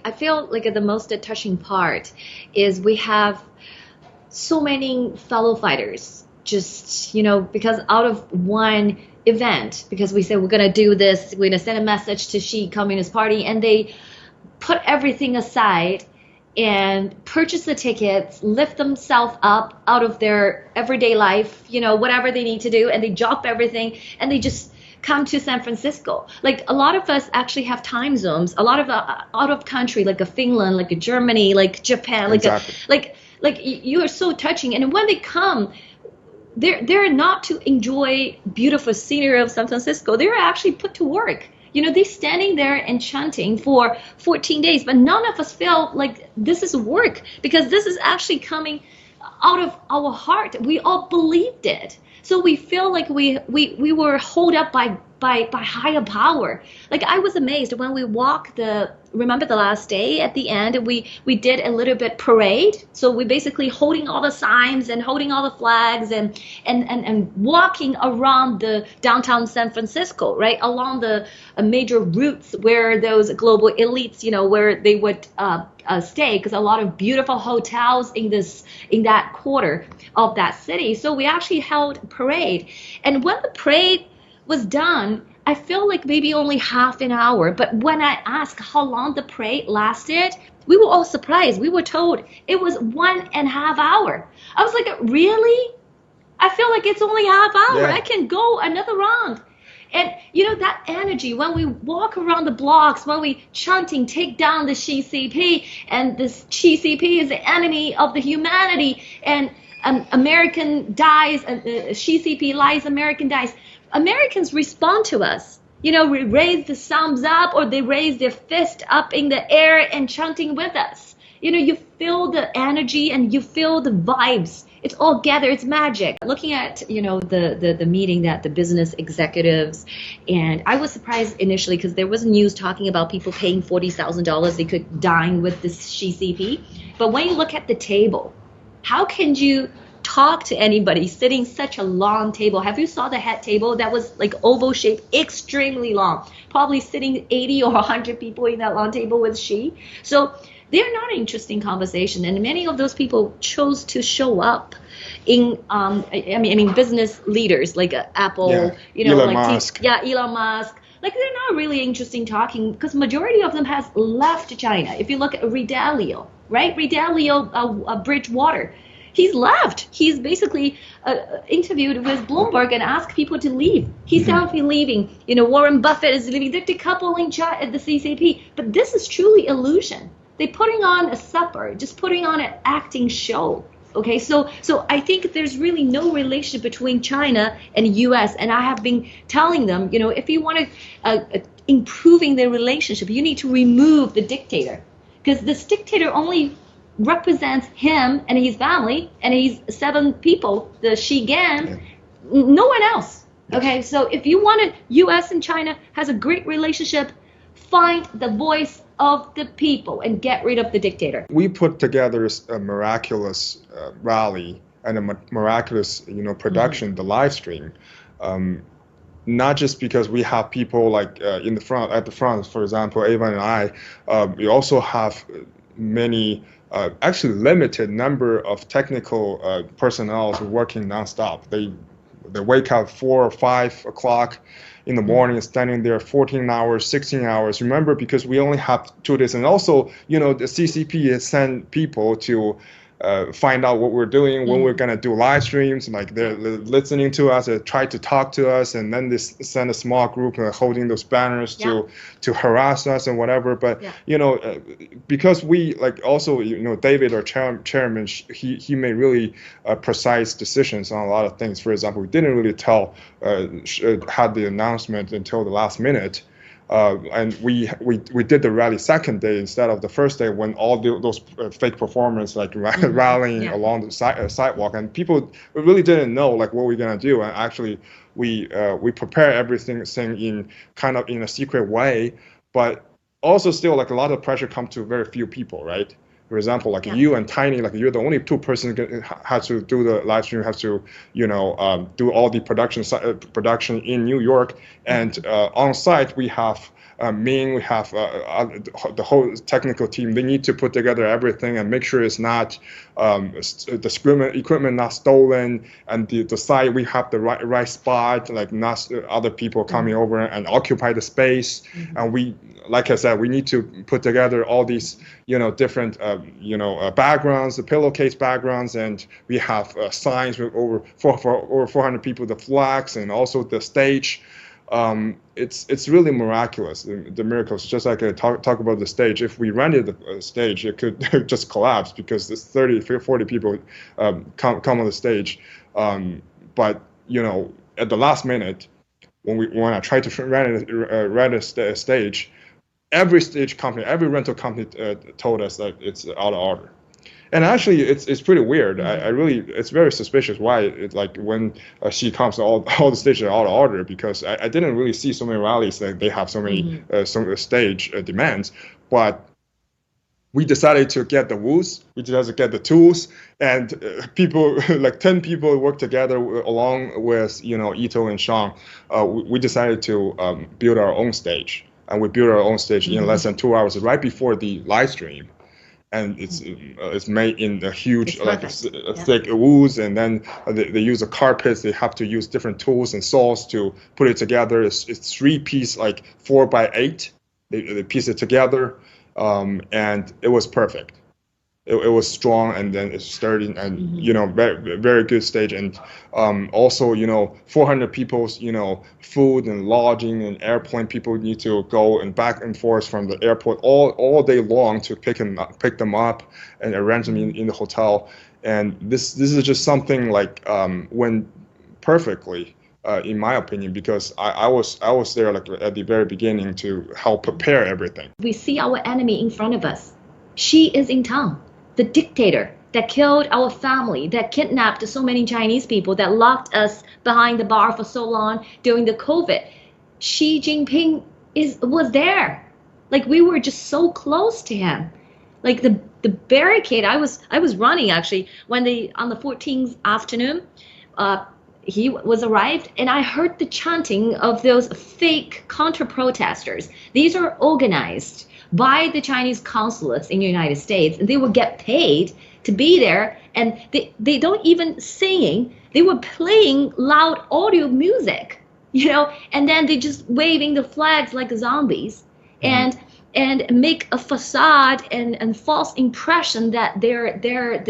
I feel like the most touching part is we have so many fellow fighters just, because out of one event, because we said we're going to do this, we're going to send a message to Xi Communist Party, and they put everything aside and purchase the tickets, lift themselves up out of their everyday life, whatever they need to do, and they drop everything, and they just come to San Francisco. Like a lot of us actually have time zones, a lot of out of country, like a Finland, like a Germany, like Japan, exactly. like you are so touching. And when they come, they're not to enjoy beautiful scenery of San Francisco. They're actually put to work. They're standing there and chanting for 14 days, but none of us feel like this is work, because this is actually coming out of our heart. We all believed it. So we feel like we were held up by higher power. Like I was amazed when we walked remember the last day at the end, we did a little bit parade. So we basically holding all the signs and holding all the flags and walking around the downtown San Francisco, right? Along the major routes where those global elites, where they would stay, because a lot of beautiful hotels in that quarter of that city. So we actually held a parade. And when the parade was done, I feel like maybe only half an hour. But when I asked how long the parade lasted, we were all surprised. We were told it was 1.5 hours. I was like, really? I feel like it's only half hour. Yeah. I can go another round. And that energy, when we walk around the blocks, when we chanting, take down the CCP, and this CCP is the enemy of the humanity, and American dies, CCP lies, American dies. Americans respond to us. We raise the thumbs up, or they raise their fist up in the air and chanting with us. You feel the energy and you feel the vibes. It's all together. It's magic. Looking at, the meeting that the business executives, and I was surprised initially because there was news talking about people paying $40,000. They could dine with this CCP. But when you look at the table, how can you talk to anybody sitting such a long table? Have you saw the head table that was like oval shaped, extremely long, probably sitting 80 or 100 people in that long table with Xi? So they're not an interesting conversation, and many of those people chose to show up in business leaders like Apple, Elon Musk. Elon Musk. Like they're not really interesting talking, because majority of them has left China. If you look at Ridalio, right? Bridgewater. He's left. He's basically interviewed with Bloomberg and asked people to leave. He's selfie leaving. Warren Buffett is leaving. They're decoupling at the CCP. But this is truly illusion. They're putting on a supper, just putting on an acting show. Okay, so I think there's really no relationship between China and U.S. And I have been telling them, if you want to improving their relationship, you need to remove the dictator, because this dictator only represents him and his family and his 7 people, the Xi gang, no one else. Okay, so if you want U.S. and China has a great relationship, find the voice of the people and get rid of the dictator. We put together a miraculous rally and a miraculous, production, the live stream. Not just because we have people like at the front, for example, Ava and I. We also have many. Actually limited number of technical personnel working nonstop. They wake up 4 or 5 o'clock in the morning, standing there 14 hours, 16 hours. Remember, because we only have 2 days, and also the CCP has sent people to find out what we're doing, when we're gonna do live streams. Like they're listening to us, they try to talk to us, and then they send a small group holding those banners to harass us and whatever. But because we also David, our chairman, he made really precise decisions on a lot of things. For example, we didn't really had the announcement until the last minute. And we did the rally second day instead of the first day, when all those fake performers rallying along the sidewalk, and people really didn't know what we're gonna do. And actually, we prepare everything in kind of in a secret way, but also still a lot of pressure comes to very few people, right? For example, like you and Tiny, like you're the only two persons had to do the live stream, have to, do all the production in New York, and on site we have Ming, we have the whole technical team. They need to put together everything and make sure it's not the equipment not stolen, and the site we have the right spot, like not other people coming over and occupy the space. And we, like I said, we need to put together all these different backgrounds, the pillowcase backgrounds, and we have signs with over 400 people, the flags, and also the stage. It's really miraculous, the miracles. Just like I talk about the stage, if we rented the stage, it could just collapse because there's 30, 40 people come on the stage. But at the last minute, when I tried to rent a stage, every stage company, every rental company told us that it's out of order. And actually, it's pretty weird. It's very suspicious why when she comes, all the stages are out of order, because I didn't really see so many rallies that they have so many stage demands. But we decided to get the woos, we decided to get the tools, and people, like 10 people worked together along with Ito and Sean. We decided to build our own stage, and we built our own stage in less than 2 hours, right before the live stream. And it's made in a huge thick woods, and then they use the carpets. They have to use different tools and saws to put it together. It's 3-piece, like 4x8. They piece it together, and it was perfect. It was strong, and then it's sturdy, and very, very good stage. And also 400 people's food and lodging and airplane. People need to go and back and forth from the airport all day long to pick them up and arrange them in the hotel. And this is just something like went perfectly, in my opinion, because I was there like at the very beginning to help prepare everything. We see our enemy in front of us. She is in town. The dictator that killed our family, that kidnapped so many Chinese people, that locked us behind the bar for so long during the COVID. Xi Jinping was there. Like, we were just so close to him. Like the barricade, I was running actually when on the 14th afternoon, he was arrived, and I heard the chanting of those fake counter-protesters. These are organized by the Chinese consulates in the United States, and they would get paid to be there, and they don't even singing, they were playing loud audio music, and then they just waving the flags like zombies, and make a facade and false impression that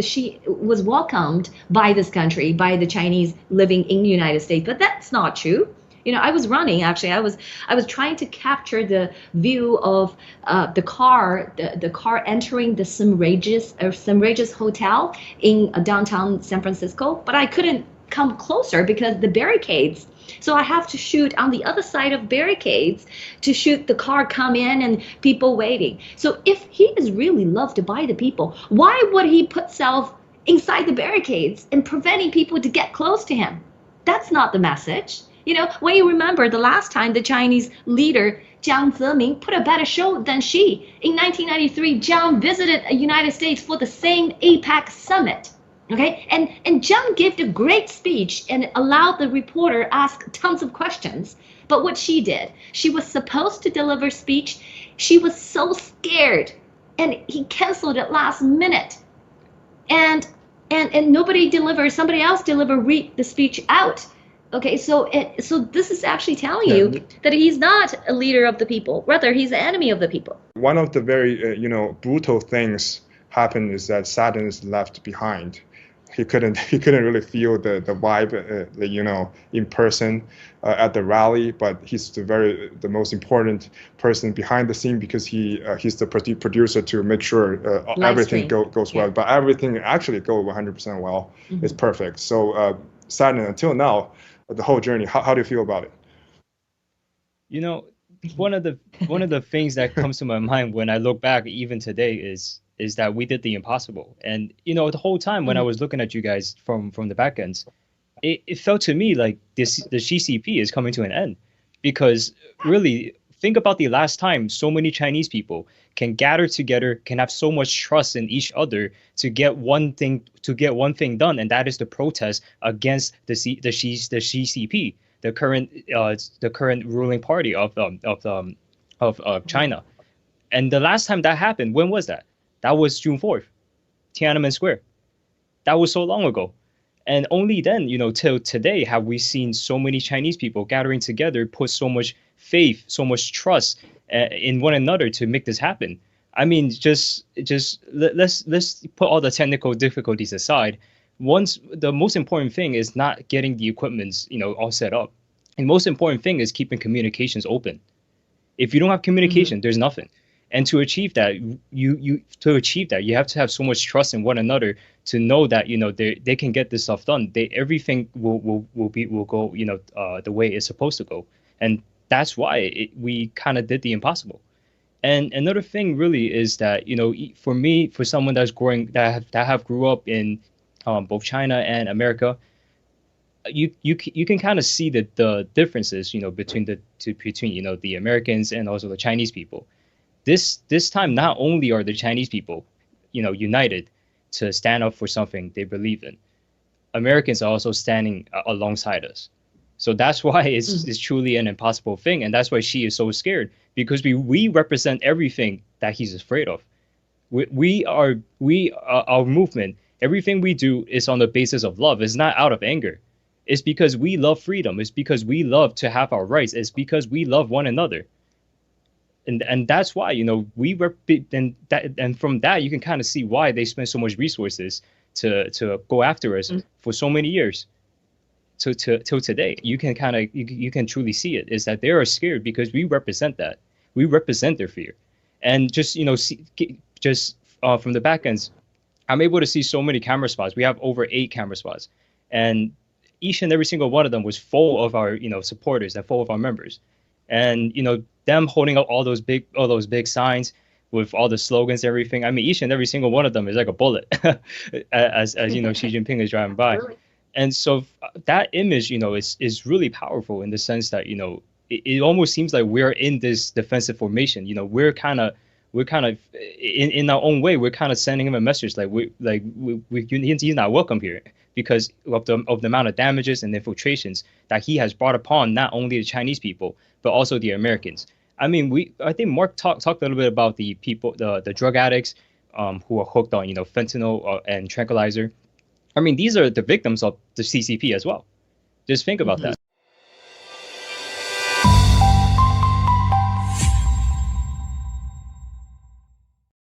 she was welcomed by this country, by the Chinese living in the United States. But that's not true. I was running, actually. I was trying to capture the view of the car entering the Sim Regis Hotel in downtown San Francisco, but I couldn't come closer because the barricades. So I have to shoot on the other side of barricades to shoot the car come in and people waiting. So if he is really loved by the people, why would he put self inside the barricades and preventing people to get close to him? That's not the message. When you remember the last time the Chinese leader Jiang Zemin put a better show than Xi. In 1993, Jiang visited the United States for the same APEC summit. Okay, and Jiang gave a great speech and allowed the reporter ask tons of questions. But what she did, she was supposed to deliver speech. She was so scared, and he canceled it last minute. And nobody delivered. Somebody else read the speech out. Okay, so this is actually telling you that he's not a leader of the people. Rather, he's an enemy of the people. One of the very brutal things happened is that Saturn is left behind. He couldn't really feel the vibe, in person at the rally. But he's the most important person behind the scene because he's the producer to make sure everything goes well. But everything actually goes 100% well. It's perfect. So Saturn, until now, the whole journey, how do you feel about it? One of the things that comes to my mind when I look back even today is that we did the impossible. And the whole time when I was looking at you guys from the back ends, it felt to me like the CCP is coming to an end, because really think about the last time so many Chinese people can gather together, can have so much trust in each other to get one thing done, and that is the protest against the CCP, the current ruling party of China. And the last time that happened, when was that? That was June 4th, Tiananmen Square. That was so long ago. And only then, till today, have we seen so many Chinese people gathering together, put so much faith, so much trust in one another to make this happen. I mean, let's put all the technical difficulties aside. The most important thing is not getting the equipments, all set up. And most important thing is keeping communications open. If you don't have communication, there's nothing. And to achieve that, you have to have so much trust in one another to know that they can get this stuff done. Everything will go the way it's supposed to go, and that's why we kind of did the impossible. And another thing really is that for me, for someone that's growing that have grew up in both China and America, you can kind of see the differences between the Americans and also the Chinese people. This time, not only are the Chinese people, united to stand up for something they believe in, Americans are also standing alongside us. So that's why it's truly an impossible thing, and that's why Xi is so scared, because we represent everything that he's afraid of. Our movement, everything we do is on the basis of love. It's not out of anger. It's because we love freedom. It's because we love to have our rights. It's because we love one another. And that's why and from that you can kind of see why they spend so much resources to go after us for so many years till today. You can you can truly see it, is that they are scared because we represent that. We represent their fear. And just from the back ends, I'm able to see so many camera spots. We have over 8 camera spots, and each and every single one of them was full of our supporters and full of our members. And them holding up all those big signs with all the slogans and everything. I mean, each and every single one of them is like a bullet as Xi Jinping is driving by. Really? And so that image is really powerful in the sense that it almost seems like we're in this defensive formation. We're kind of in our own way, we're kind of sending him a message like he's not welcome here, because of the amount of damages and infiltrations that he has brought upon not only the Chinese people but also the Americans. I mean, I think Mark talked a little bit about the people, the drug addicts who are hooked on fentanyl and tranquilizer. I mean, these are the victims of the CCP as well. Just think about that.